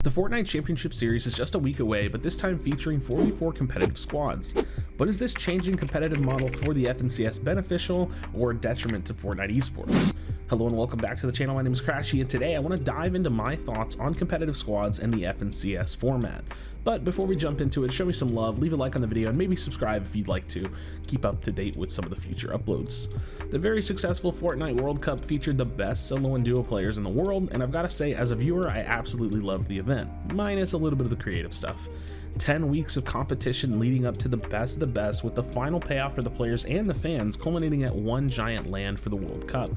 The Fortnite Championship Series is just a week away, but this time featuring 44 competitive squads. But is this changing competitive model for the FNCS beneficial or a detriment to Fortnite esports? Hello and welcome back to the channel. My name is Krashy, and today I want to dive into my thoughts on competitive squads and the FNCS format. But before we jump into it, show me some love, leave a like on the video, and maybe subscribe if you'd like to keep up to date with some of the future uploads. The very successful Fortnite World Cup featured the best solo and duo players in the world, and I've got to say, as a viewer, I absolutely loved the event, minus a little bit of the creative stuff. 10 weeks of competition leading up to the best of the best, with the final payoff for the players and the fans culminating at one giant LAN for the World Cup.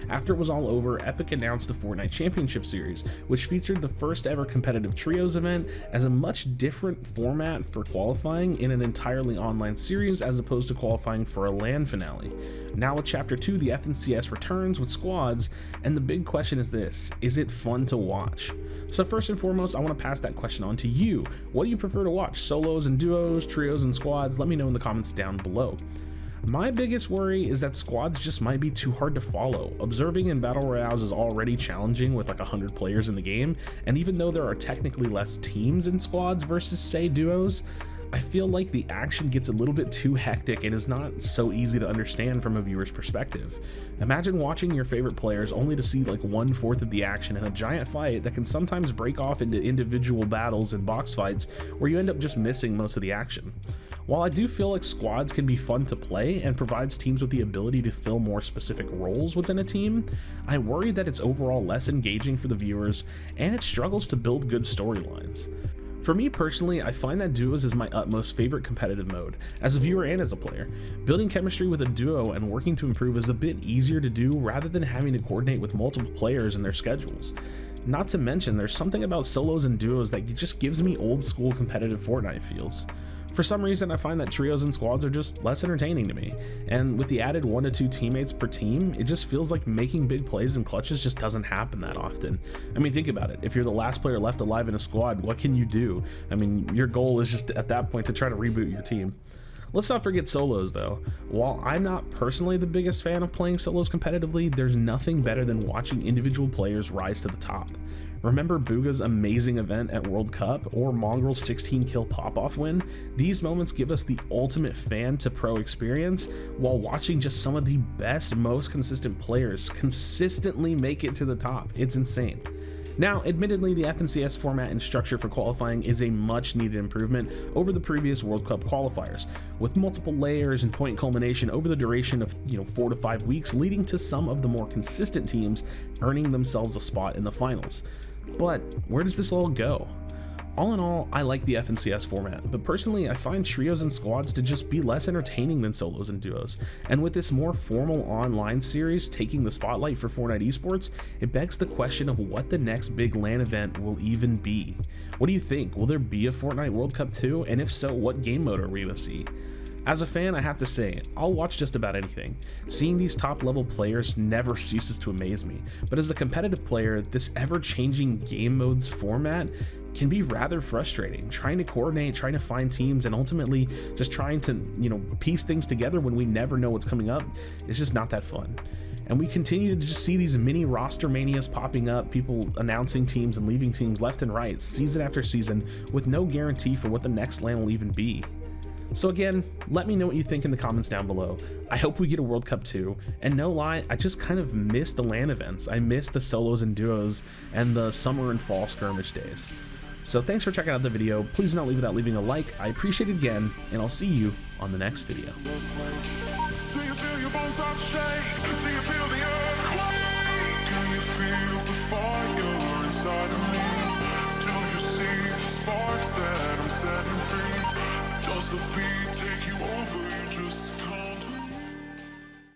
After it was all over, Epic announced the Fortnite Championship Series, which featured the first ever competitive trios event as a much different format for qualifying in an entirely online series as opposed to qualifying for a LAN finale. Now with Chapter 2, the FNCS returns with squads, and the big question is this: is it fun to watch? So first and foremost, I want to pass that question on to you. What do you prefer to watch? Solos and duos, trios and squads? Let me know in the comments down below. My biggest worry is that squads just might be too hard to follow. Observing in battle royales is already challenging with like 100 players in the game, and even though there are technically less teams in squads versus, say, duos, I feel like the action gets a little bit too hectic and is not so easy to understand from a viewer's perspective. Imagine watching your favorite players only to see like 1/4 of the action in a giant fight that can sometimes break off into individual battles and box fights where you end up just missing most of the action. While I do feel like squads can be fun to play and provides teams with the ability to fill more specific roles within a team, I worry that it's overall less engaging for the viewers and it struggles to build good storylines. For me personally, I find that duos is my utmost favorite competitive mode, as a viewer and as a player. Building chemistry with a duo and working to improve is a bit easier to do rather than having to coordinate with multiple players and their schedules. Not to mention, there's something about solos and duos that just gives me old school competitive Fortnite feels. For some reason, I find that trios and squads are just less entertaining to me, and with the added 1 to 2 teammates per team, it just feels like making big plays and clutches just doesn't happen that often. I mean, think about it. If you're the last player left alive in a squad, what can you do? I mean, your goal is just at that point to try to reboot your team. Let's not forget solos though. While I'm not personally the biggest fan of playing solos competitively, there's nothing better than watching individual players rise to the top. Remember Booga's amazing event at World Cup or Mongrel's 16 kill pop-off win? These moments give us the ultimate fan to pro experience while watching just some of the best, most consistent players consistently make it to the top. It's insane. Now, admittedly, the FNCS format and structure for qualifying is a much needed improvement over the previous World Cup qualifiers, with multiple layers and point culmination over the duration of 4 to 5 weeks, leading to some of the more consistent teams earning themselves a spot in the finals. But where does this all go? All in all, I like the FNCS format, but personally I find trios and squads to just be less entertaining than solos and duos. And with this more formal online series taking the spotlight for Fortnite esports, it begs the question of what the next big LAN event will even be. What do you think? Will there be a Fortnite World Cup 2? And if so, what game mode are we gonna see? As a fan, I have to say, I'll watch just about anything. Seeing these top level players never ceases to amaze me, but as a competitive player, this ever-changing game modes format can be rather frustrating. Trying to coordinate, trying to find teams, and ultimately just trying to, piece things together when we never know what's coming up, is just not that fun. And we continue to just see these mini roster manias popping up, people announcing teams and leaving teams left and right, season after season, with no guarantee for what the next LAN will even be. So again, let me know what you think in the comments down below. I hope we get a World Cup 2, and no lie, I just kind of miss the LAN events. I miss the solos and duos and the summer and fall skirmish days. So thanks for checking out the video. Please do not leave without leaving a like. I appreciate it again, and I'll see you on the next video. Do you feel your bones start to shake? Do you feel the earthquake? Do you feel the fire inside of me? Do you see the sparks that I'm setting free? Does the beat take you over? You just can't.